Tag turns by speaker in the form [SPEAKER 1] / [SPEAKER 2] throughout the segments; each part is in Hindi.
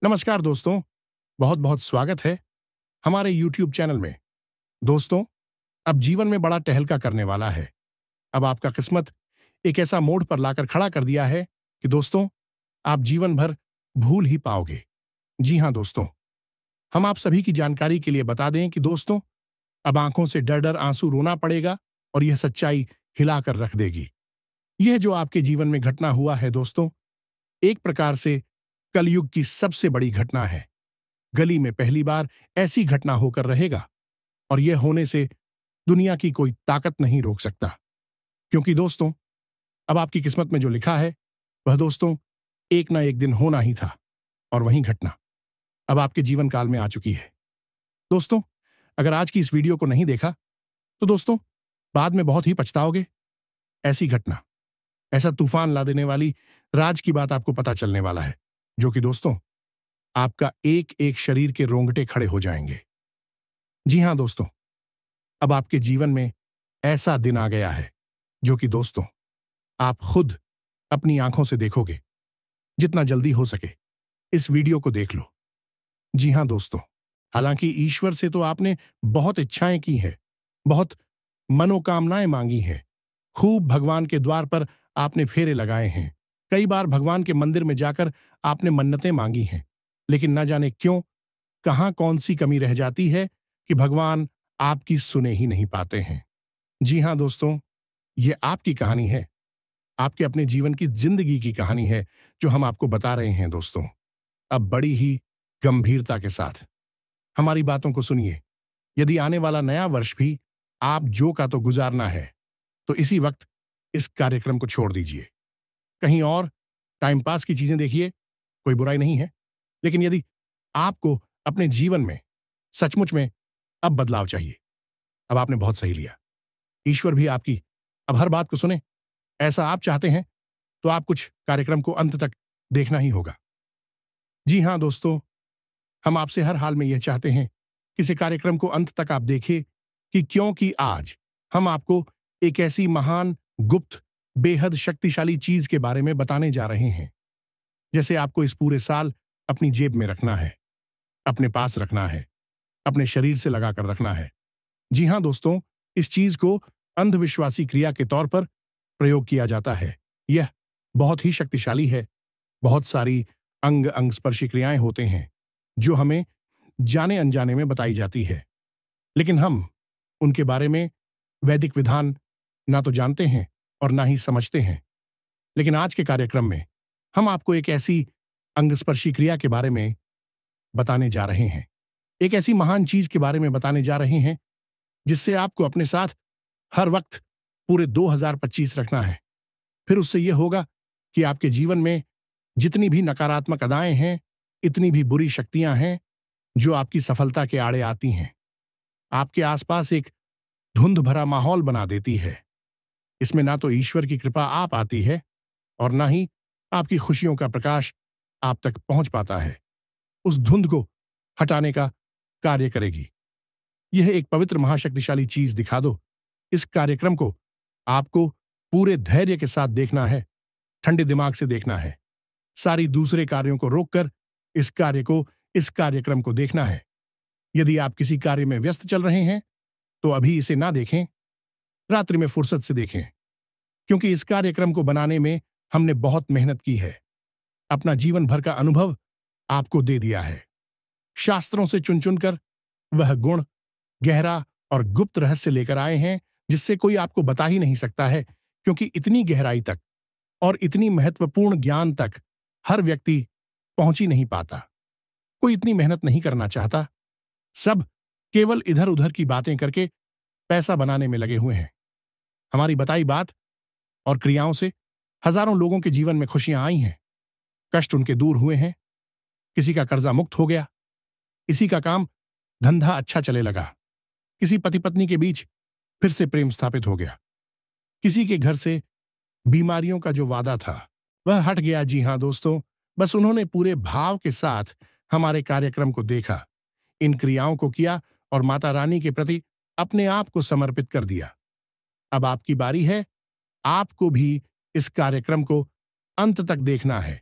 [SPEAKER 1] नमस्कार दोस्तों, बहुत बहुत स्वागत है हमारे YouTube चैनल में। दोस्तों, अब जीवन में बड़ा टहलका करने वाला है। अब आपका किस्मत एक ऐसा मोड़ पर लाकर खड़ा कर दिया है कि दोस्तों, आप जीवन भर भूल ही पाओगे। जी हां दोस्तों, हम आप सभी की जानकारी के लिए बता दें कि दोस्तों, अब आंखों से डर डर आंसू रोना पड़ेगा और यह सच्चाई हिलाकर रख देगी। यह जो आपके जीवन में घटना हुआ है दोस्तों, एक प्रकार से कलयुग की सबसे बड़ी घटना है। गली में पहली बार ऐसी घटना होकर रहेगा और यह होने से दुनिया की कोई ताकत नहीं रोक सकता। क्योंकि दोस्तों, अब आपकी किस्मत में जो लिखा है वह दोस्तों एक ना एक दिन होना ही था और वही घटना अब आपके जीवन काल में आ चुकी है। दोस्तों, अगर आज की इस वीडियो को नहीं देखा तो दोस्तों बाद में बहुत ही पछताओगे। ऐसी घटना, ऐसा तूफान ला देने वाली राज की बात आपको पता चलने वाला है, जो कि दोस्तों आपका एक एक शरीर के रोंगटे खड़े हो जाएंगे। जी हां दोस्तों, अब आपके जीवन में ऐसा दिन आ गया है जो कि दोस्तों आप खुद अपनी आंखों से देखोगे। जितना जल्दी हो सके इस वीडियो को देख लो। जी हां दोस्तों, हालांकि ईश्वर से तो आपने बहुत इच्छाएं की हैं, बहुत मनोकामनाएं मांगी हैं, खूब भगवान के द्वार पर आपने फेरे लगाए हैं, कई बार भगवान के मंदिर में जाकर आपने मन्नतें मांगी हैं, लेकिन न जाने क्यों कहां कौन सी कमी रह जाती है कि भगवान आपकी सुने ही नहीं पाते हैं। जी हां दोस्तों, ये आपकी कहानी है, आपके अपने जीवन की जिंदगी की कहानी है जो हम आपको बता रहे हैं दोस्तों। अब बड़ी ही गंभीरता के साथ हमारी बातों को सुनिए। यदि आने वाला नया वर्ष भी आप जो का तो गुजारना है तो इसी वक्त इस कार्यक्रम को छोड़ दीजिए, कहीं और टाइम पास की चीजें देखिए, कोई बुराई नहीं है। लेकिन यदि आपको अपने जीवन में सचमुच में अब बदलाव चाहिए, अब आपने बहुत सही लिया। ईश्वर भी आपकी अब हर बात को सुने, ऐसा आप चाहते हैं तो आप कुछ कार्यक्रम को अंत तक देखना ही होगा। जी हां दोस्तों, हम आपसे हर हाल में यह चाहते हैं कि इस कार्यक्रम को अंत तक आप देखें, कि क्योंकि आज हम आपको एक ऐसी महान, गुप्त, बेहद शक्तिशाली चीज के बारे में बताने जा रहे हैं, जैसे आपको इस पूरे साल अपनी जेब में रखना है, अपने पास रखना है, अपने शरीर से लगाकर रखना है। जी हां दोस्तों, इस चीज को अंधविश्वासी क्रिया के तौर पर प्रयोग किया जाता है। यह बहुत ही शक्तिशाली है। बहुत सारी अंग अंग स्पर्शी क्रियाएं होते हैं जो हमें जाने अनजाने में बताई जाती है, लेकिन हम उनके बारे में वैदिक विधान ना तो जानते हैं और ना ही समझते हैं। लेकिन आज के कार्यक्रम में हम आपको एक ऐसी अंगस्पर्शी क्रिया के बारे में बताने जा रहे हैं, एक ऐसी महान चीज के बारे में बताने जा रहे हैं जिससे आपको अपने साथ हर वक्त पूरे 2025 रखना है। फिर उससे यह होगा कि आपके जीवन में जितनी भी नकारात्मक अदाएं हैं, इतनी भी बुरी शक्तियां हैं जो आपकी सफलता के आड़े आती हैं, आपके आसपास एक धुंध भरा माहौल बना देती है। इसमें ना तो ईश्वर की कृपा आ पाती है और ना ही आपकी खुशियों का प्रकाश आप तक पहुंच पाता है। उस धुंध को हटाने का कार्य करेगी यह एक पवित्र महाशक्तिशाली चीज। दिखा दो। इस कार्यक्रम को आपको पूरे धैर्य के साथ देखना है, ठंडे दिमाग से देखना है, सारी दूसरे कार्यों को रोककर इस कार्यक्रम को देखना है। यदि आप किसी कार्य में व्यस्त चल रहे हैं तो अभी इसे ना देखें, रात्रि में फुर्सत से देखें, क्योंकि इस कार्यक्रम को बनाने में हमने बहुत मेहनत की है, अपना जीवन भर का अनुभव आपको दे दिया है। शास्त्रों से चुन चुनकर वह गुण, गहरा और गुप्त रहस्य लेकर आए हैं जिससे कोई आपको बता ही नहीं सकता है, क्योंकि इतनी गहराई तक और इतनी महत्वपूर्ण ज्ञान तक हर व्यक्ति पहुंच ही नहीं पाता। कोई इतनी मेहनत नहीं करना चाहता। सब केवल इधर उधर की बातें करके पैसा बनाने में लगे हुए हैं। हमारी बताई बात और क्रियाओं से हजारों लोगों के जीवन में खुशियां आई हैं, कष्ट उनके दूर हुए हैं, किसी का कर्जा मुक्त हो गया, किसी का काम धंधा अच्छा चले लगा, किसी पति पत्नी के बीच फिर से प्रेम स्थापित हो गया, किसी के घर से बीमारियों का जो वादा था वह हट गया। जी हां दोस्तों, बस उन्होंने पूरे भाव के साथ हमारे कार्यक्रम को देखा, इन क्रियाओं को किया और माता रानी के प्रति अपने आप को समर्पित कर दिया। अब आपकी बारी है, आपको भी इस कार्यक्रम को अंत तक देखना है।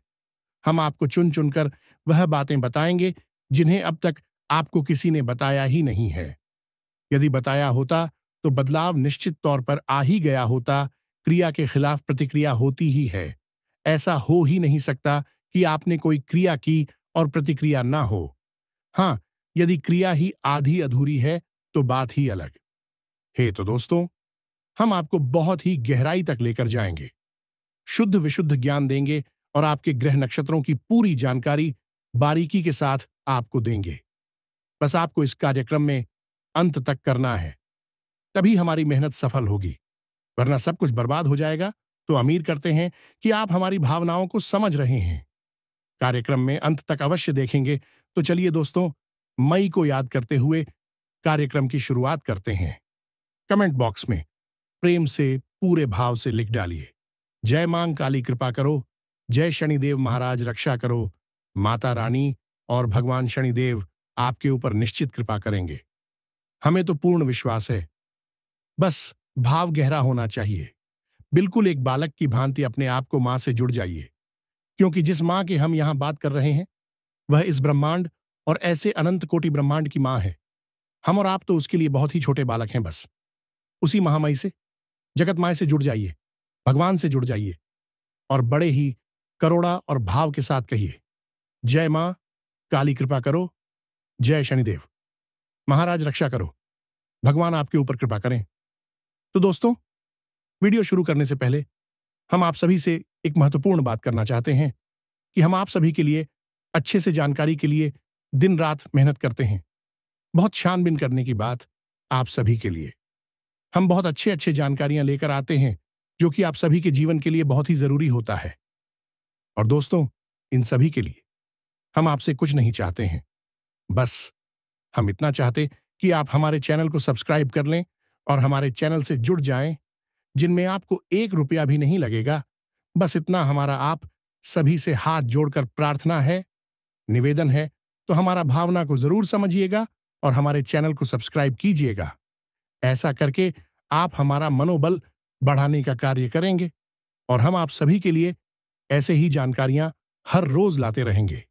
[SPEAKER 1] हम आपको चुन चुनकर वह बातें बताएंगे जिन्हें अब तक आपको किसी ने बताया ही नहीं है। यदि बताया होता तो बदलाव निश्चित तौर पर आ ही गया होता। क्रिया के खिलाफ प्रतिक्रिया होती ही है। ऐसा हो ही नहीं सकता कि आपने कोई क्रिया की और प्रतिक्रिया ना हो। हाँ, यदि क्रिया ही आधी अधूरी है तो बात ही अलग। हे तो दोस्तों, हम आपको बहुत ही गहराई तक लेकर जाएंगे, शुद्ध विशुद्ध ज्ञान देंगे और आपके ग्रह नक्षत्रों की पूरी जानकारी बारीकी के साथ आपको देंगे। बस आपको इस कार्यक्रम में अंत तक करना है, तभी हमारी मेहनत सफल होगी, वरना सब कुछ बर्बाद हो जाएगा। तो उम्मीद करते हैं कि आप हमारी भावनाओं को समझ रहे हैं। कार्यक्रम में अंत तक अवश्य देखेंगे। तो चलिए दोस्तों, मई को याद करते हुए कार्यक्रम की शुरुआत करते हैं। कमेंट बॉक्स में प्रेम से पूरे भाव से लिख डालिए, जय मां काली कृपा करो, जय शनिदेव महाराज रक्षा करो। माता रानी और भगवान शनिदेव आपके ऊपर निश्चित कृपा करेंगे, हमें तो पूर्ण विश्वास है। बस भाव गहरा होना चाहिए। बिल्कुल एक बालक की भांति अपने आप को मां से जुड़ जाइए, क्योंकि जिस मां की हम यहां बात कर रहे हैं वह इस ब्रह्मांड और ऐसे अनंत कोटि ब्रह्मांड की मां है। हम और आप तो उसके लिए बहुत ही छोटे बालक हैं। बस उसी महामयी से, जगत माय से जुड़ जाइए, भगवान से जुड़ जाइए और बड़े ही करुणा और भाव के साथ कहिए, जय मां काली कृपा करो, जय शनिदेव महाराज रक्षा करो, भगवान आपके ऊपर कृपा करें। तो दोस्तों, वीडियो शुरू करने से पहले हम आप सभी से एक महत्वपूर्ण बात करना चाहते हैं कि हम आप सभी के लिए अच्छे से जानकारी के लिए दिन रात मेहनत करते हैं। बहुत छानबीन करने की बात आप सभी के लिए। हम बहुत अच्छे अच्छे जानकारियां लेकर आते हैं जो कि आप सभी के जीवन के लिए बहुत ही जरूरी होता है। और दोस्तों, इन सभी के लिए हम आपसे कुछ नहीं चाहते हैं, बस हम इतना चाहते कि आप हमारे चैनल को सब्सक्राइब कर लें और हमारे चैनल से जुड़ जाएं, जिनमें आपको 1 रुपया भी नहीं लगेगा। बस इतना हमारा आप सभी से हाथ जोड़कर प्रार्थना है, निवेदन है। तो हमारा भावना को जरूर समझिएगा और हमारे चैनल को सब्सक्राइब कीजिएगा। ऐसा करके आप हमारा मनोबल बढ़ाने का कार्य करेंगे और हम आप सभी के लिए ऐसे ही जानकारियां हर रोज लाते रहेंगे।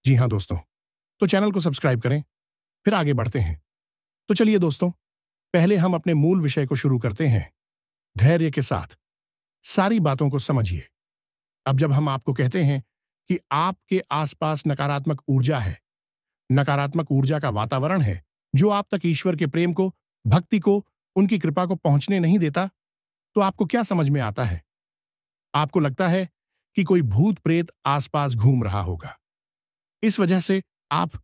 [SPEAKER 1] जी हां दोस्तों, तो चैनल को सब्सक्राइब करें, फिर आगे बढ़ते हैं। तो चलिए दोस्तों, पहले हम अपने मूल विषय को शुरू करते हैं। धैर्य के साथ सारी बातों को समझिए। अब जब हम आपको कहते हैं कि आपके आसपास नकारात्मक ऊर्जा है, नकारात्मक ऊर्जा का वातावरण है जो आप तक ईश्वर के प्रेम को, भक्ति को, उनकी कृपा को पहुंचने नहीं देता, तो आपको क्या समझ में आता है? आपको लगता है कि कोई भूत प्रेत आसपास घूम रहा होगा, इस वजह से आप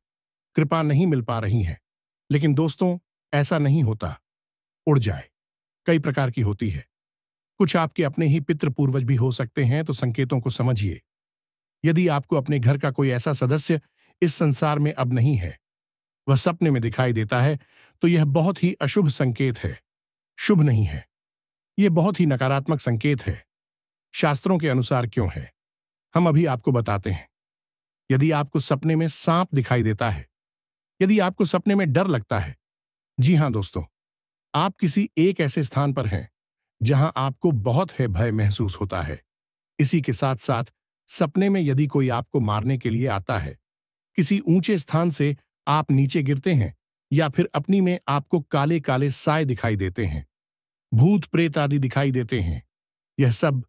[SPEAKER 1] कृपा नहीं मिल पा रही है। लेकिन दोस्तों, ऐसा नहीं होता। उड़ जाए कई प्रकार की होती है। कुछ आपके अपने ही पितृ पूर्वज भी हो सकते हैं। तो संकेतों को समझिए। यदि आपको अपने घर का कोई ऐसा सदस्य इस संसार में अब नहीं है, वह सपने में दिखाई देता है, तो यह बहुत ही अशुभ संकेत है, शुभ नहीं है। यह बहुत ही नकारात्मक संकेत है। शास्त्रों के अनुसार क्यों है, हम अभी आपको बताते हैं। यदि आपको सपने में सांप दिखाई देता है, यदि आपको सपने में डर लगता है, जी हां दोस्तों, आप किसी एक ऐसे स्थान पर हैं जहां आपको बहुत है भय महसूस होता है। इसी के साथ साथ सपने में यदि कोई आपको मारने के लिए आता है, किसी ऊंचे स्थान से आप नीचे गिरते हैं, या फिर अपनी में आपको काले काले साए दिखाई देते हैं, भूत प्रेत आदि दिखाई देते हैं, यह सब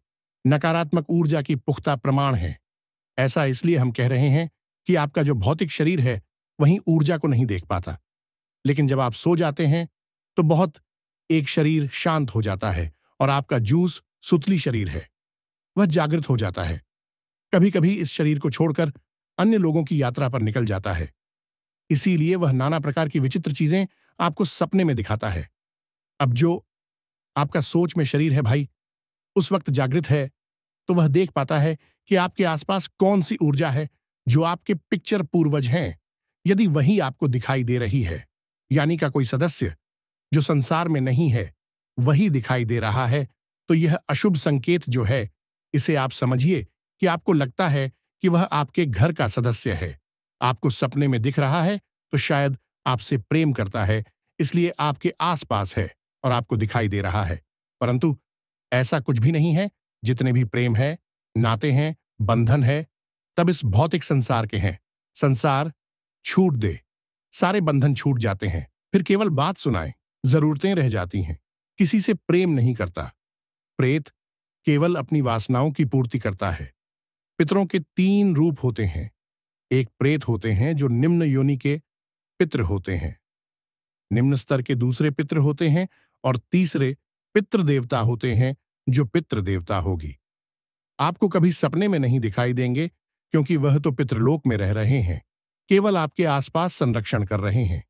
[SPEAKER 1] नकारात्मक ऊर्जा की पुख्ता प्रमाण है। ऐसा इसलिए हम कह रहे हैं कि आपका जो भौतिक शरीर है वहीं ऊर्जा को नहीं देख पाता, लेकिन जब आप सो जाते हैं तो बहुत एक शरीर शांत हो जाता है और आपका जूस सुतली शरीर है वह जागृत हो जाता है। कभी कभी इस शरीर को छोड़कर अन्य लोगों की यात्रा पर निकल जाता है, इसीलिए वह नाना प्रकार की विचित्र चीजें आपको सपने में दिखाता है। अब जो आपका सोच में शरीर है भाई, उस वक्त जागृत है, तो वह देख पाता है कि आपके आसपास कौन सी ऊर्जा है जो आपके पिक्चर पूर्वज हैं। यदि वही आपको दिखाई दे रही है, यानी का कोई सदस्य जो संसार में नहीं है वही दिखाई दे रहा है, तो यह अशुभ संकेत जो है, इसे आप समझिए कि आपको लगता है कि वह आपके घर का सदस्य है। आपको सपने में दिख रहा है तो शायद आपसे प्रेम करता है, इसलिए आपके आसपास है और आपको दिखाई दे रहा है। परंतु ऐसा कुछ भी नहीं है। जितने भी प्रेम है, नाते हैं, बंधन है, तब इस भौतिक संसार के हैं। संसार छूट दे, सारे बंधन छूट जाते हैं। फिर केवल बात सुनाए, जरूरतें रह जाती हैं। किसी से प्रेम नहीं करता। प्रेत केवल अपनी वासनाओं की पूर्ति करता है। पितरों के 3 रूप होते हैं। एक प्रेत होते हैं जो निम्न योनि के पितृ होते हैं। निम्न स्तर के दूसरे पितृ होते हैं और तीसरे पितृ देवता होते हैं जो पितृ देवता होगी। आपको कभी सपने में नहीं दिखाई देंगे क्योंकि वह तो पितृलोक में रह रहे हैं, केवल आपके आसपास संरक्षण कर रहे हैं।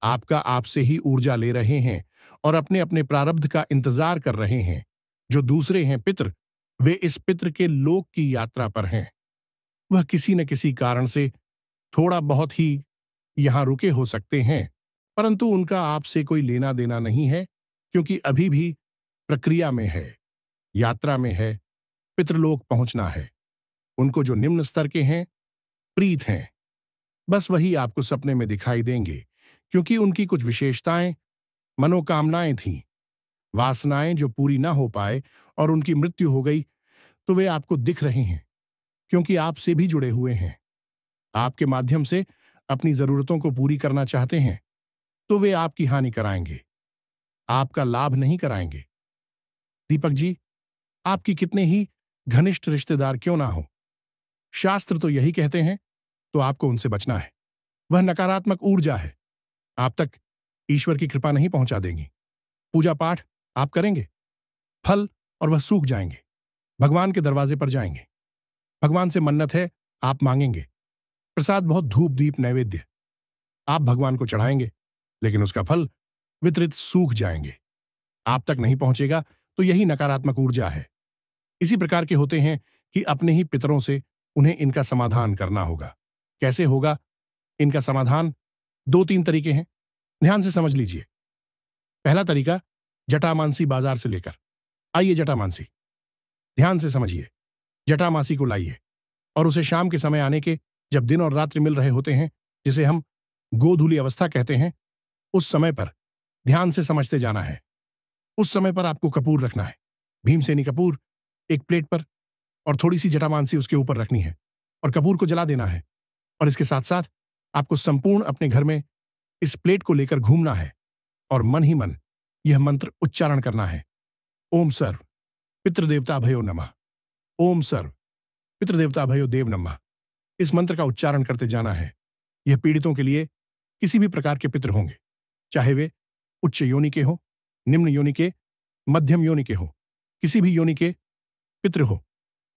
[SPEAKER 1] आपका आपसे ही ऊर्जा ले रहे हैं और अपने अपने प्रारब्ध का इंतजार कर रहे हैं। जो दूसरे हैं पितृ, वे इस पितृ के लोक की यात्रा पर हैं। वह किसी न किसी कारण से थोड़ा बहुत ही यहां रुके हो सकते हैं, परंतु उनका आपसे कोई लेना देना नहीं है क्योंकि अभी भी प्रक्रिया में है, यात्रा में है, पितृलोक पहुंचना है। उनको जो निम्न स्तर के हैं, प्रीत हैं, बस वही आपको सपने में दिखाई देंगे क्योंकि उनकी कुछ विशेषताएं, मनोकामनाएं थीं, वासनाएं जो पूरी ना हो पाए और उनकी मृत्यु हो गई, तो वे आपको दिख रहे हैं क्योंकि आपसे भी जुड़े हुए हैं। आपके माध्यम से अपनी जरूरतों को पूरी करना चाहते हैं, तो वे आपकी हानि कराएंगे, आपका लाभ नहीं कराएंगे। दीपक जी, आपकी कितने ही घनिष्ठ रिश्तेदार क्यों ना हो, शास्त्र तो यही कहते हैं, तो आपको उनसे बचना है। वह नकारात्मक ऊर्जा है, आप तक ईश्वर की कृपा नहीं पहुंचा देंगी। पूजा पाठ आप करेंगे, फल और वह सूख जाएंगे। भगवान के दरवाजे पर जाएंगे, भगवान से मन्नत है, आप मांगेंगे। प्रसाद बहुत धूप दीप नैवेद्य आप भगवान को चढ़ाएंगे, लेकिन उसका फल वितरित सूख जाएंगे, आप तक नहीं पहुंचेगा। तो यही नकारात्मक ऊर्जा है। इसी प्रकार के होते हैं कि अपने ही पितरों से उन्हें इनका समाधान करना होगा। कैसे होगा इनका समाधान? 2-3 तरीके हैं, ध्यान से समझ लीजिए। पहला तरीका, जटामानसी बाजार से लेकर आइए। जटामानसी ध्यान से समझिए। जटामासी को लाइए और उसे शाम के समय आने के, जब दिन और रात्रि मिल रहे होते हैं, जिसे हम गोधूली अवस्था कहते हैं, उस समय पर ध्यान से समझते जाना है। उस समय पर आपको कपूर रखना है, भीमसेनी कपूर एक प्लेट पर, और थोड़ी सी जटामानसी उसके ऊपर रखनी है और कपूर को जला देना है। और इसके साथ साथ आपको संपूर्ण अपने घर में इस प्लेट को लेकर घूमना है और मन ही मन यह मंत्र उच्चारण करना है। ओम सर्व पितृदेवता भयो नमः, ओम सर्व पितृदेवता भयो देव नमः। इस मंत्र का उच्चारण करते जाना है। यह पीड़ितों के लिए किसी भी प्रकार के पितृ होंगे, चाहे वे उच्च योनि के हो, निम्न योनि के, मध्यम योनि के हो, किसी भी योनि के पितृ हो,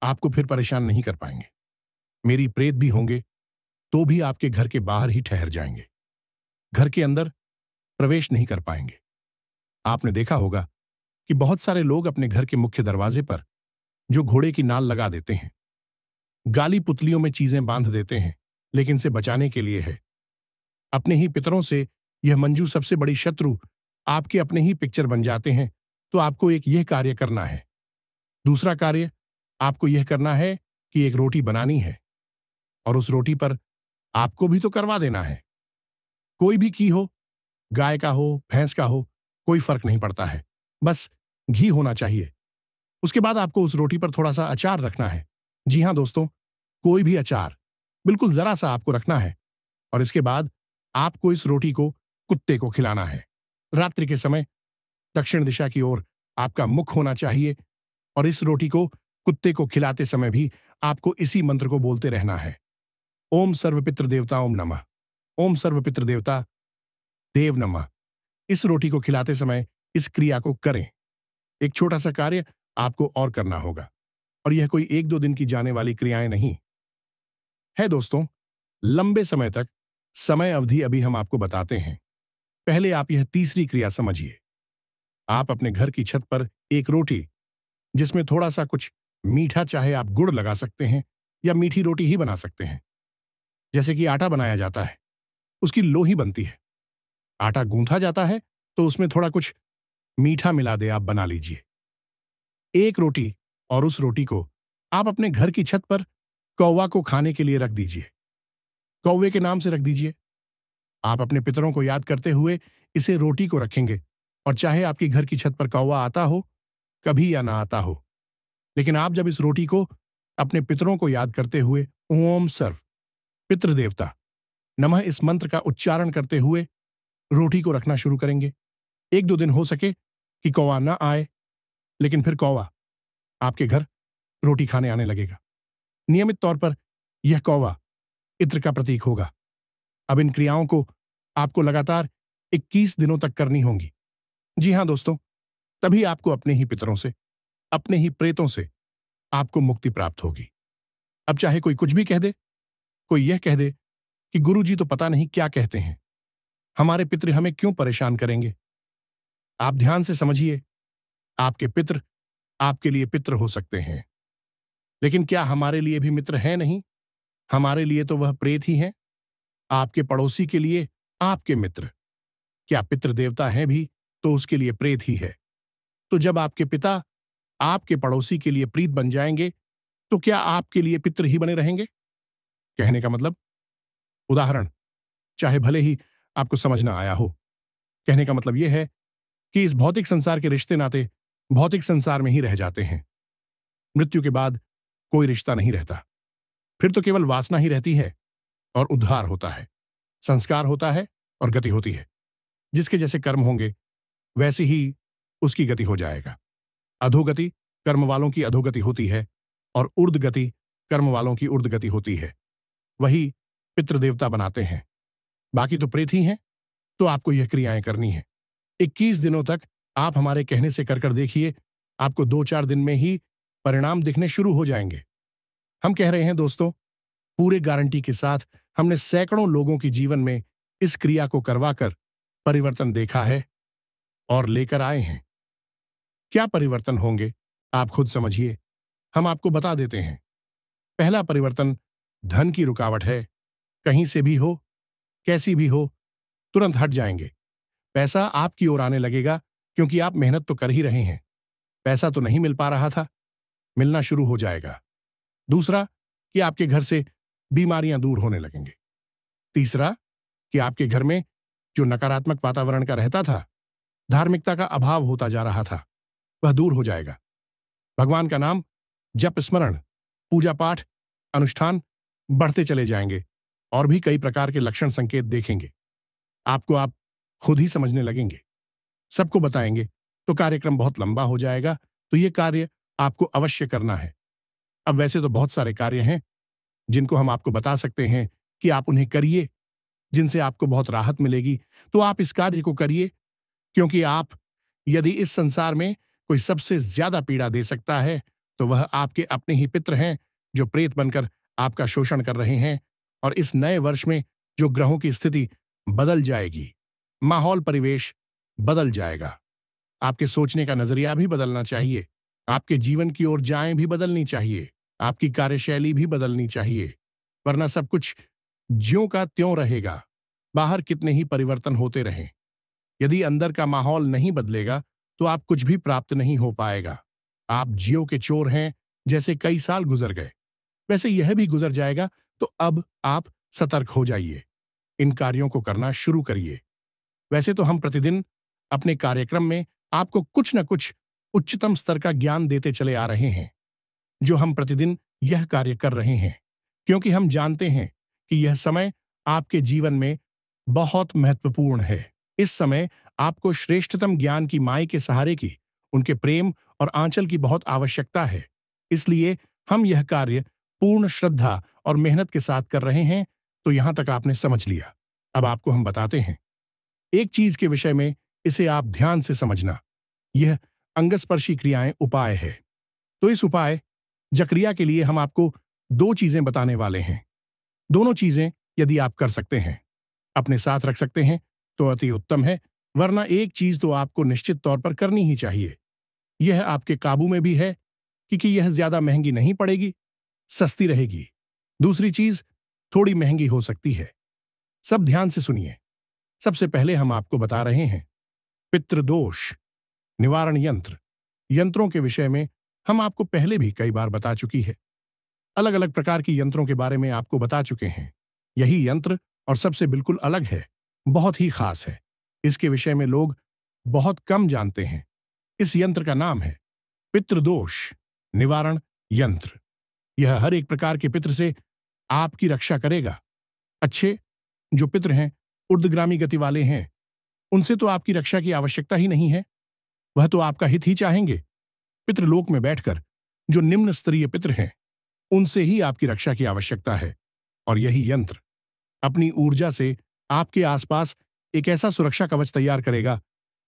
[SPEAKER 1] आपको फिर परेशान नहीं कर पाएंगे। मेरी प्रेत भी होंगे तो भी आपके घर के बाहर ही ठहर जाएंगे, घर के अंदर प्रवेश नहीं कर पाएंगे। आपने देखा होगा कि बहुत सारे लोग अपने घर के मुख्य दरवाजे पर जो घोड़े की नाल लगा देते हैं, गाली पुतलियों में चीजें बांध देते हैं, लेकिन से बचाने के लिए है। अपने ही पितरों से यह मंजू सबसे बड़ी शत्रु आपके अपने ही पिक्चर बन जाते हैं, तो आपको एक यह कार्य करना है। दूसरा कार्य आपको यह करना है कि एक रोटी बनानी है और उस रोटी पर आपको भी तो करवा देना है। कोई भी घी हो, गाय का हो, भैंस का हो, कोई फर्क नहीं पड़ता है, बस घी होना चाहिए। उसके बाद आपको उस रोटी पर थोड़ा सा अचार रखना है। जी हां दोस्तों, कोई भी अचार, बिल्कुल जरा सा आपको रखना है। और इसके बाद आपको इस रोटी को कुत्ते को खिलाना है। रात्रि के समय दक्षिण दिशा की ओर आपका मुख होना चाहिए और इस रोटी को कुत्ते को खिलाते समय भी आपको इसी मंत्र को बोलते रहना है। ओम सर्व पितृ देवता ओम नमः, ओम सर्व पितृ देवता देव नमः। इस रोटी को खिलाते समय इस क्रिया को करें। एक छोटा सा कार्य आपको और करना होगा और यह कोई 1-2 दिन की जाने वाली क्रियाएं नहीं है दोस्तों, लंबे समय तक समय अवधि अभी हम आपको बताते हैं। पहले आप यह तीसरी क्रिया समझिए। आप अपने घर की छत पर एक रोटी, जिसमें थोड़ा सा कुछ मीठा, चाहे आप गुड़ लगा सकते हैं या मीठी रोटी ही बना सकते हैं, जैसे कि आटा बनाया जाता है, उसकी लोही बनती है। आटा गूंथा जाता है तो उसमें थोड़ा कुछ मीठा मिला दे आप बना लीजिए एक रोटी, और उस रोटी को आप अपने घर की छत पर कौवा को खाने के लिए रख दीजिए। कौवे के नाम से रख दीजिए। आप अपने पितरों को याद करते हुए इसे रोटी को रखेंगे और चाहे आपके घर की छत पर कौवा आता हो, कभी या ना आता हो, लेकिन आप जब इस रोटी को अपने पितरों को याद करते हुए ओम सर्व पितृदेवता नमः इस मंत्र का उच्चारण करते हुए रोटी को रखना शुरू करेंगे। एक दो दिन हो सके कि कौवा ना आए, लेकिन फिर कौवा आपके घर रोटी खाने आने लगेगा। नियमित तौर पर यह कौवा इत्र का प्रतीक होगा। अब इन क्रियाओं को आपको लगातार 21 दिनों तक करनी होंगी। जी हां दोस्तों, तभी आपको अपने ही पितरों से, अपने ही प्रेतों से आपको मुक्ति प्राप्त होगी। अब चाहे कोई कुछ भी कह दे, कोई यह कह दे कि गुरुजी तो पता नहीं क्या कहते हैं, हमारे पितृ हमें क्यों परेशान करेंगे। आप ध्यान से समझिए, आपके पितृ आपके लिए पितृ हो सकते हैं, लेकिन क्या हमारे लिए भी मित्र हैं? नहीं, हमारे लिए तो वह प्रेत ही हैं। आपके पड़ोसी के लिए आपके मित्र, क्या पितृ देवता हैं भी तो उसके लिए प्रेत ही है। तो जब आपके पिता आपके पड़ोसी के लिए प्रीत बन जाएंगे, तो क्या आपके लिए पितृ ही बने रहेंगे? कहने का मतलब, उदाहरण चाहे भले ही आपको समझ ना आया हो, कहने का मतलब यह है कि इस भौतिक संसार के रिश्ते नाते भौतिक संसार में ही रह जाते हैं। मृत्यु के बाद कोई रिश्ता नहीं रहता, फिर तो केवल वासना ही रहती है और उद्धार होता है, संस्कार होता है और गति होती है। जिसके जैसे कर्म होंगे वैसी ही उसकी गति हो जाएगा। अधोगति कर्म वालों की अधोगति होती है और ऊर्ध्व गति कर्म वालों की ऊर्ध्व गति होती है। वही पितृदेवता बनाते हैं, बाकी तो प्रेत ही हैं। तो आपको यह क्रियाएं करनी है। 21 दिनों तक आप हमारे कहने से कर देखिए, आपको 2-4 दिन में ही परिणाम दिखने शुरू हो जाएंगे। हम कह रहे हैं दोस्तों, पूरे गारंटी के साथ हमने सैकड़ों लोगों की जीवन में इस क्रिया को करवाकर परिवर्तन देखा है और लेकर आए हैं। क्या परिवर्तन होंगे आप खुद समझिए, हम आपको बता देते हैं। पहला परिवर्तन धन की रुकावट है। कहीं से भी हो, कैसी भी हो, तुरंत हट जाएंगे। पैसा आपकी ओर आने लगेगा, क्योंकि आप मेहनत तो कर ही रहे हैं। पैसा तो नहीं मिल पा रहा था, मिलना शुरू हो जाएगा। दूसरा कि आपके घर से बीमारियां दूर होने लगेंगे। तीसरा कि आपके घर में जो नकारात्मक वातावरण का रहता था, धार्मिकता का अभाव होता जा रहा था, वह दूर हो जाएगा। भगवान का नाम, जप, स्मरण, पूजा पाठ, अनुष्ठान बढ़ते चले जाएंगे और भी कई प्रकार के लक्षण संकेत देखेंगे। आपको आप खुद ही समझने लगेंगे। सबको बताएंगे तो कार्यक्रम बहुत लंबा हो जाएगा, तो यह कार्य आपको अवश्य करना है। अब वैसे तो बहुत सारे कार्य हैं जिनको हम आपको बता सकते हैं कि आप उन्हें करिए, जिनसे आपको बहुत राहत मिलेगी। तो आप इस कार्य को करिए, क्योंकि आप यदि इस संसार में कोई सबसे ज्यादा पीड़ा दे सकता है तो वह आपके अपने ही पितृ हैं, जो प्रेत बनकर आपका शोषण कर रहे हैं। और इस नए वर्ष में जो ग्रहों की स्थिति बदल जाएगी, माहौल परिवेश बदल जाएगा। आपके सोचने का नजरिया भी बदलना चाहिए, आपके जीवन की ओर जाएं भी बदलनी चाहिए, आपकी कार्यशैली भी बदलनी चाहिए, वरना सब कुछ ज्यों का त्यों रहेगा। बाहर कितने ही परिवर्तन होते रहें, यदि अंदर का माहौल नहीं बदलेगा तो आप कुछ भी प्राप्त नहीं हो पाएगा। आप जियो के चोर हैं, जैसे कई साल गुजर गए वैसे यह भी गुजर जाएगा। तो अब आप सतर्क हो जाइए, इन कार्यों को करना शुरू करिए। वैसे तो हम प्रतिदिन अपने कार्यक्रम में आपको कुछ न कुछ उच्चतम स्तर का ज्ञान देते चले आ रहे हैं, जो हम प्रतिदिन यह कार्य कर रहे हैं, क्योंकि हम जानते हैं कि यह समय आपके जीवन में बहुत महत्वपूर्ण है। इस समय आपको श्रेष्ठतम ज्ञान की माई के सहारे की, उनके प्रेम और आंचल की बहुत आवश्यकता है। इसलिए हम यह कार्य पूर्ण श्रद्धा और मेहनत के साथ कर रहे हैं। तो यहां तक आपने समझ लिया। अब आपको हम बताते हैं एक चीज के विषय में, इसे आप ध्यान से समझना। यह अंगस्पर्शी क्रियाएं उपाय है। तो इस उपाय जक्रिया के लिए हम आपको 2 चीजें बताने वाले हैं। दोनों चीजें यदि आप कर सकते हैं, अपने साथ रख सकते हैं तो अति उत्तम है, वरना एक चीज तो आपको निश्चित तौर पर करनी ही चाहिए। यह आपके काबू में भी है, क्योंकि यह ज्यादा महंगी नहीं पड़ेगी, सस्ती रहेगी। दूसरी चीज थोड़ी महंगी हो सकती है। सब ध्यान से सुनिए। सबसे पहले हम आपको बता रहे हैं पितृदोष निवारण यंत्र। यंत्रों के विषय में हम आपको पहले भी कई बार बता चुकी है। अलग अलग प्रकार की यंत्रों के बारे में आपको बता चुके हैं। यही यंत्र और सबसे बिल्कुल अलग है, बहुत ही खास है। इसके विषय में लोग बहुत कम जानते हैं। इस यंत्र का नाम है पितृदोष निवारण यंत्र। यह हर एक प्रकार के पितृ से आपकी रक्षा करेगा। अच्छे जो पितृ हैं, ऊर्ध्वगामी गति वाले हैं, उनसे तो आपकी रक्षा की आवश्यकता ही नहीं है। वह तो आपका हित ही चाहेंगे। पितृलोक में बैठकर जो निम्न स्तरीय पितृ हैं, उनसे ही आपकी रक्षा की आवश्यकता है। और यही यंत्र अपनी ऊर्जा से आपके आसपास एक ऐसा सुरक्षा कवच तैयार करेगा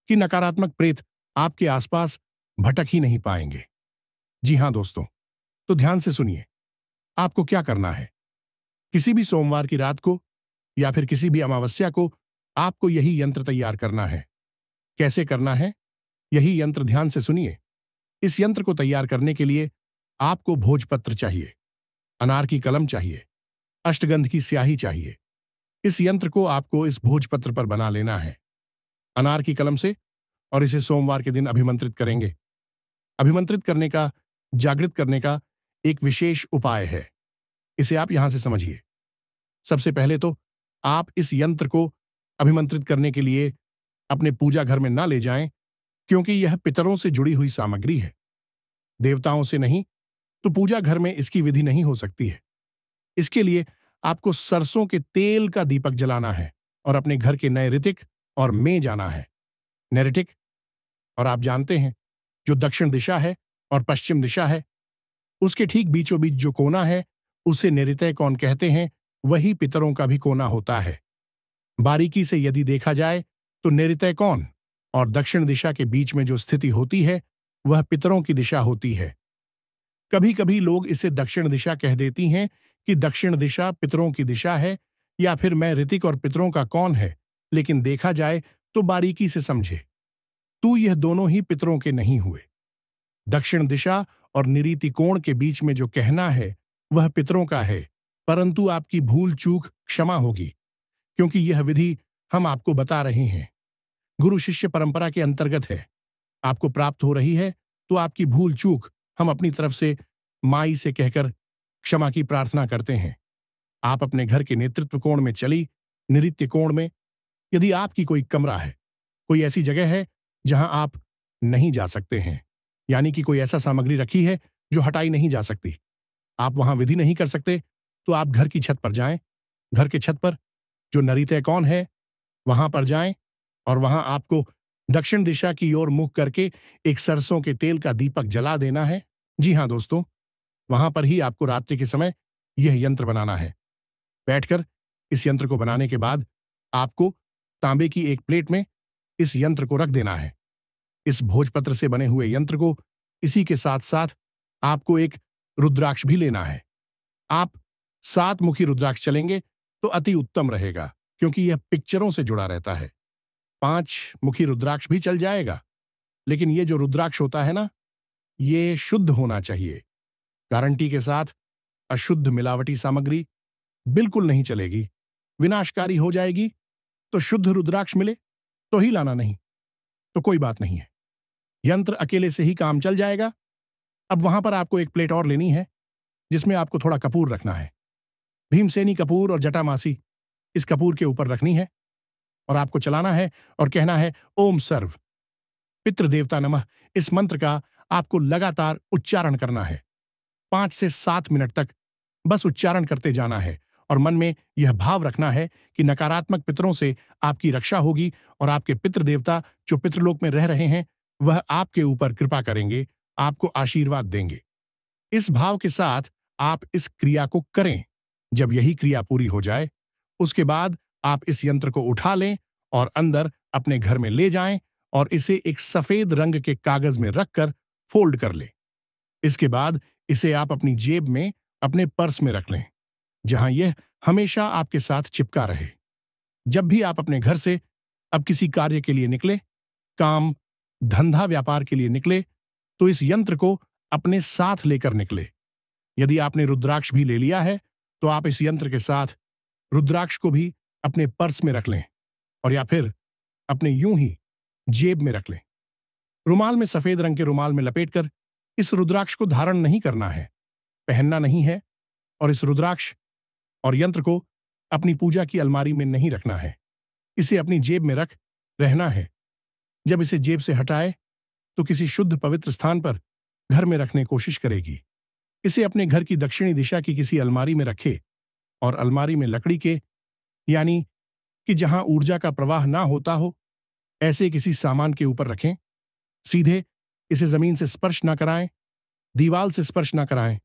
[SPEAKER 1] कि नकारात्मक प्रेत आपके आसपास भटक ही नहीं पाएंगे। जी हां दोस्तों, तो ध्यान से सुनिए। आपको क्या करना है? किसी भी सोमवार की रात को या फिर किसी भी अमावस्या को आपको यही यंत्र तैयार करना है। कैसे करना है? यही यंत्र ध्यान से सुनिए। इस यंत्र को तैयार करने के लिए आपको भोजपत्र चाहिए, अनार की कलम चाहिए, अष्टगंध की स्याही चाहिए। इस यंत्र को आपको इस भोजपत्र पर बना लेना है अनार की कलम से, और इसे सोमवार के दिन अभिमंत्रित करेंगे। अभिमंत्रित करने का, जागृत करने का एक विशेष उपाय है। इसे आप यहां से समझिए। सबसे पहले तो आप इस यंत्र को अभिमंत्रित करने के लिए अपने पूजा घर में ना ले जाएं, क्योंकि यह पितरों से जुड़ी हुई सामग्री है। देवताओं से नहीं, तो पूजा घर में इसकी विधि नहीं हो सकती है। इसके लिए आपको सरसों के तेल का दीपक जलाना है और अपने घर के नैऋतिक और में जाना है। नैऋतिक, और आप जानते हैं, जो दक्षिण दिशा है और पश्चिम दिशा है, उसके ठीक बीचों बीच जो कोना है, उसे नैऋत्य कोण कहते हैं। वही पितरों का भी कोना होता है। बारीकी से यदि देखा जाए तो नैऋत्य कोण और दक्षिण दिशा के बीच में जो स्थिति होती है, वह पितरों की दिशा होती है। कभी कभी लोग इसे दक्षिण दिशा कह देती हैं कि दक्षिण दिशा पितरों की दिशा है, या फिर मैं ऋतिक और पितरों का कौन है। लेकिन देखा जाए तो बारीकी से समझे तो यह दोनों ही पितरों के नहीं हुए। दक्षिण दिशा और निरीति कोण के बीच में जो कहना है, वह पितरों का है। परंतु आपकी भूल चूक क्षमा होगी, क्योंकि यह विधि हम आपको बता रहे हैं, गुरु शिष्य परंपरा के अंतर्गत है। आपको प्राप्त हो रही है तो आपकी भूल चूक हम अपनी तरफ से माई से कहकर क्षमा की प्रार्थना करते हैं। आप अपने घर के नेतृत्व कोण में चली, निरित्य कोण में, यदि आपकी कोई कमरा है, कोई ऐसी जगह है जहां आप नहीं जा सकते हैं, यानी कि कोई ऐसा सामग्री रखी है जो हटाई नहीं जा सकती, आप वहां विधि नहीं कर सकते, तो आप घर की छत पर जाएं। घर के छत पर जो नरीतय कोण है, वहां पर जाएं और वहां आपको दक्षिण दिशा की ओर मुख करके एक सरसों के तेल का दीपक जला देना है। जी हां दोस्तों, वहां पर ही आपको रात्रि के समय यह यंत्र बनाना है। बैठकर इस यंत्र को बनाने के बाद आपको तांबे की एक प्लेट में इस यंत्र को रख देना है। इस भोजपत्र से बने हुए यंत्र को, इसी के साथ साथ आपको एक रुद्राक्ष भी लेना है। आप 7 मुखी रुद्राक्ष चलेंगे तो अति उत्तम रहेगा, क्योंकि यह पिक्चरों से जुड़ा रहता है। 5 मुखी रुद्राक्ष भी चल जाएगा, लेकिन ये जो रुद्राक्ष होता है ना, ये शुद्ध होना चाहिए। गारंटी के साथ अशुद्ध मिलावटी सामग्री बिल्कुल नहीं चलेगी, विनाशकारी हो जाएगी। तो शुद्ध रुद्राक्ष मिले तो ही लाना, नहीं तो कोई बात नहीं है, यंत्र अकेले से ही काम चल जाएगा। अब वहां पर आपको एक प्लेट और लेनी है, जिसमें आपको थोड़ा कपूर रखना है। भीमसेनी कपूर और जटामासी इस कपूर के ऊपर रखनी है, और आपको चलाना है और कहना है, ओम सर्व पितृदेवता नमः। इस मंत्र का आपको लगातार उच्चारण करना है। 5 से 7 मिनट तक बस उच्चारण करते जाना है, और मन में यह भाव रखना है कि नकारात्मक पितरों से आपकी रक्षा होगी, और आपके पितृदेवता जो पितृलोक में रह रहे हैं, वह आपके ऊपर कृपा करेंगे, आपको आशीर्वाद देंगे। इस भाव के साथ आप इस क्रिया को करें। जब यही क्रिया पूरी हो जाए, उसके बाद आप इस यंत्र को उठा लें और अंदर अपने घर में ले जाएं, और इसे एक सफेद रंग के कागज में रखकर फोल्ड कर लें। इसके बाद इसे आप अपनी जेब में, अपने पर्स में रख लें, जहां यह हमेशा आपके साथ चिपका रहे। जब भी आप अपने घर से अब किसी कार्य के लिए निकले, काम, धंधा, व्यापार के लिए निकले, तो इस यंत्र को अपने साथ लेकर निकले। यदि आपने रुद्राक्ष भी ले लिया है, तो आप इस यंत्र के साथ रुद्राक्ष को भी अपने पर्स में रख लें, और या फिर अपने यूं ही जेब में रख लें। रुमाल में, सफेद रंग के रुमाल में लपेटकर इस रुद्राक्ष को धारण नहीं करना है, पहनना नहीं है, और इस रुद्राक्ष और यंत्र को अपनी पूजा की अलमारी में नहीं रखना है। इसे अपनी जेब में रख रहना है। जब इसे जेब से हटाए तो किसी शुद्ध पवित्र स्थान पर घर में रखने की कोशिश करेगी। इसे अपने घर की दक्षिणी दिशा की किसी अलमारी में रखें और अलमारी में लकड़ी के, यानी कि जहां ऊर्जा का प्रवाह ना होता हो, ऐसे किसी सामान के ऊपर रखें। सीधे इसे जमीन से स्पर्श ना कराएं, दीवाल से स्पर्श ना कराएं।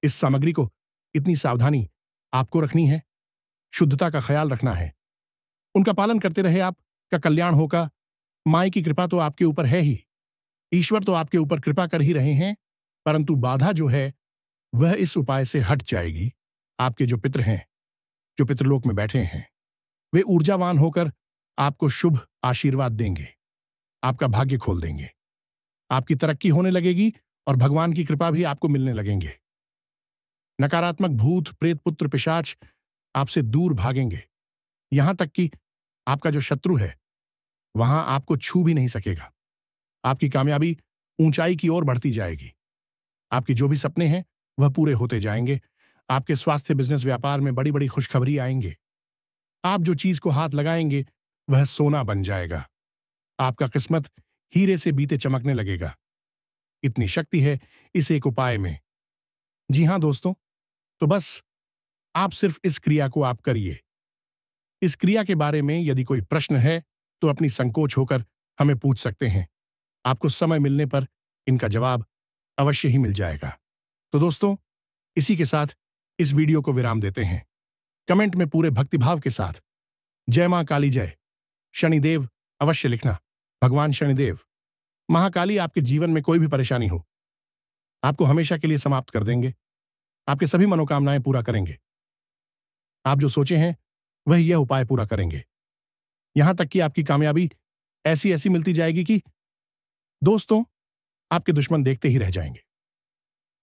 [SPEAKER 1] इस सामग्री को इतनी सावधानी आपको रखनी है, शुद्धता का ख्याल रखना है। उनका पालन करते रहे आपका कल्याण होगा। माई की कृपा तो आपके ऊपर है ही, ईश्वर तो आपके ऊपर कृपा कर ही रहे हैं, परंतु बाधा जो है वह इस उपाय से हट जाएगी। आपके जो पितृ हैं, जो पितृलोक में बैठे हैं, वे ऊर्जावान होकर आपको शुभ आशीर्वाद देंगे, आपका भाग्य खोल देंगे, आपकी तरक्की होने लगेगी और भगवान की कृपा भी आपको मिलने लगेंगे। नकारात्मक भूत प्रेत पुत्र पिशाच आपसे दूर भागेंगे, यहां तक कि आपका जो शत्रु है वहां आपको छू भी नहीं सकेगा। आपकी कामयाबी ऊंचाई की ओर बढ़ती जाएगी। आपके जो भी सपने हैं वह पूरे होते जाएंगे। आपके स्वास्थ्य, बिजनेस, व्यापार में बड़ी बड़ी खुशखबरी आएंगे। आप जो चीज को हाथ लगाएंगे वह सोना बन जाएगा। आपका किस्मत हीरे से बीते चमकने लगेगा। इतनी शक्ति है इस एक उपाय में। जी हां दोस्तों, तो बस आप सिर्फ इस क्रिया को आप करिए। इस क्रिया के बारे में यदि कोई प्रश्न है तो अपनी संकोच होकर हमें पूछ सकते हैं। आपको समय मिलने पर इनका जवाब अवश्य ही मिल जाएगा। तो दोस्तों, इसी के साथ इस वीडियो को विराम देते हैं। कमेंट में पूरे भक्तिभाव के साथ जय मां काली जय, शनिदेव अवश्य लिखना। भगवान शनिदेव, महाकाली आपके जीवन में कोई भी परेशानी हो, आपको हमेशा के लिए समाप्त कर देंगे। आपके सभी मनोकामनाएं पूरा करेंगे। आप जो सोचे हैं वही यह उपाय पूरा करेंगे। यहां तक कि आपकी कामयाबी ऐसी ऐसी मिलती जाएगी कि दोस्तों आपके दुश्मन देखते ही रह जाएंगे।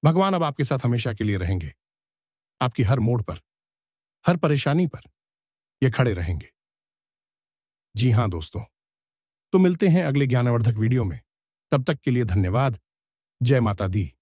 [SPEAKER 1] भगवान अब आपके साथ हमेशा के लिए रहेंगे। आपकी हर मोड़ पर, हर परेशानी पर ये खड़े रहेंगे। जी हां दोस्तों, तो मिलते हैं अगले ज्ञानवर्धक वीडियो में। तब तक के लिए धन्यवाद। जय माता दी।